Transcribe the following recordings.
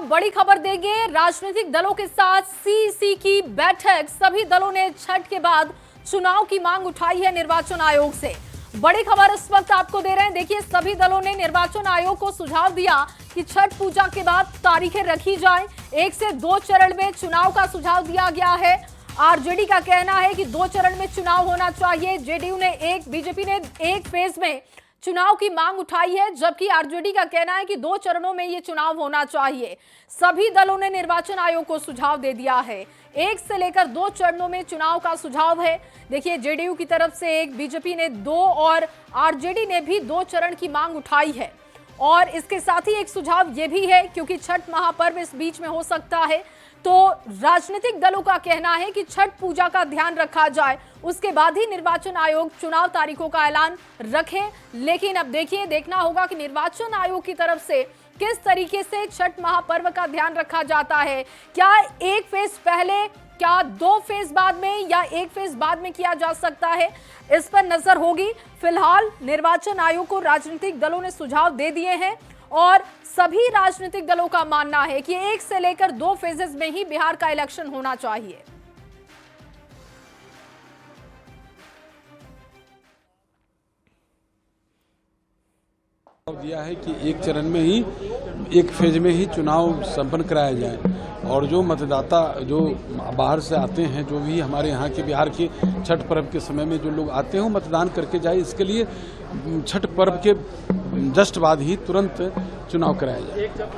बड़ी खबर देंगे। राजनीतिक दलों के साथ सीईसी की बैठक। सभी दलों ने छठ के बाद चुनाव की मांग उठाई है निर्वाचन आयोग से। बड़ी खबर इस वक्त आपको दे रहे हैं। देखिए, सभी दलों ने निर्वाचन आयोग को सुझाव दिया कि छठ पूजा के बाद तारीखें रखी जाएं। 1 से 2 चरण में चुनाव का सुझाव दिया गया है। आरजेडी का कहना है कि 2 चरण में चुनाव होना चाहिए। जेडीयू ने बीजेपी ने 1 फेज में चुनाव की मांग उठाई है, जबकि आरजेडी का कहना है कि 2 चरणों में यह चुनाव होना चाहिए। सभी दलों ने निर्वाचन आयोग को सुझाव दे दिया है। 1 से लेकर 2 चरणों में चुनाव का सुझाव है। देखिए, जेडीयू की तरफ से 1, बीजेपी ने 2 और आरजेडी ने भी 2 चरण की मांग उठाई है। और इसके साथ ही एक सुझाव यह भी है, क्योंकि छठ महापर्व इस बीच में हो सकता है, तो राजनीतिक दलों का कहना है कि छठ पूजा का ध्यान रखा जाए, उसके बाद ही निर्वाचन आयोग चुनाव तारीखों का ऐलान रखे। लेकिन अब देखिए, देखना होगा कि निर्वाचन आयोग की तरफ से किस तरीके से छठ महापर्व का ध्यान रखा जाता है। क्या 1 फेज पहले, क्या 2 फेज बाद में, या 1 फेज बाद में किया जा सकता है, इस पर नजर होगी। फिलहाल निर्वाचन आयोग को राजनीतिक दलों ने सुझाव दे दिए हैं और सभी राजनीतिक दलों का मानना है कि 1 से लेकर 2 फेजेस में ही बिहार का इलेक्शन होना चाहिए। दिया है कि 1 चरण में ही, 1 फेज में ही चुनाव संपन्न कराया जाए और जो मतदाता जो बाहर से आते हैं, जो भी हमारे यहाँ के बिहार के छठ पर्व के समय में जो लोग आते हैं, मतदान करके जाए। इसके लिए छठ पर्व के जस्ट बाद ही तुरंत चुनाव कराया जाए।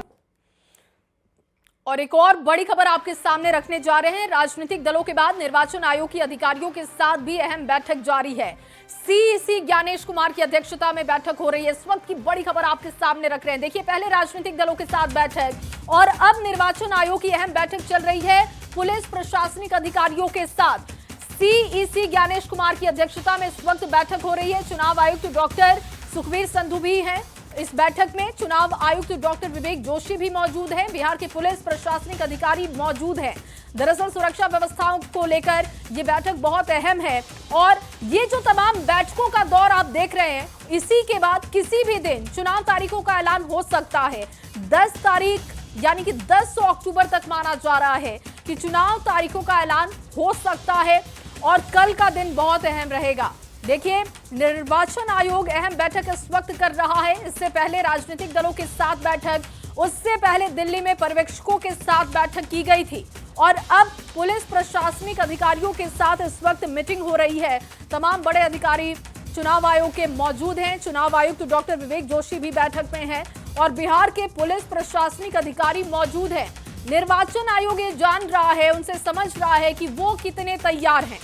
और एक और बड़ी खबर आपके सामने रखने जा रहे हैं। राजनीतिक दलों के बाद निर्वाचन आयोग की अधिकारियों के साथ भी अहम बैठक जारी है। सीईसी ज्ञानेश कुमार की अध्यक्षता में बैठक हो रही है। इस वक्त की बड़ी खबर आपके सामने रख रहे हैं। देखिए, पहले राजनीतिक दलों के साथ बैठक और अब निर्वाचन आयोग की अहम बैठक चल रही है पुलिस प्रशासनिक अधिकारियों के साथ। सीईसी ज्ञानेश कुमार की अध्यक्षता में इस वक्त बैठक हो रही है। चुनाव आयुक्त डॉक्टर सुखबीर संधू भी हैं इस बैठक में। चुनाव आयुक्त डॉक्टर विवेक जोशी भी मौजूद हैं। बिहार के पुलिस प्रशासनिक अधिकारी मौजूद हैं। दरअसल सुरक्षा व्यवस्थाओं को लेकर यह बैठक बहुत अहम है और ये जो तमाम बैठकों का दौर आप देख रहे हैं, इसी के बाद किसी भी दिन चुनाव तारीखों का ऐलान हो सकता है। 10 तारीख यानी कि 10 अक्टूबर तक माना जा रहा है कि चुनाव तारीखों का ऐलान हो सकता है और कल का दिन बहुत अहम रहेगा। देखिए, निर्वाचन आयोग अहम बैठक इस वक्त कर रहा है। इससे पहले राजनीतिक दलों के साथ बैठक, उससे पहले दिल्ली में पर्यवेक्षकों के साथ बैठक की गई थी और अब पुलिस प्रशासनिक अधिकारियों के साथ इस वक्त मीटिंग हो रही है। तमाम बड़े अधिकारी चुनाव आयोग के मौजूद हैं। चुनाव आयुक्त डॉक्टर विवेक जोशी भी बैठक में हैं और बिहार के पुलिस प्रशासनिक अधिकारी मौजूद हैं। निर्वाचन आयोग ये जान रहा है, उनसे समझ रहा है कि वो कितने तैयार हैं।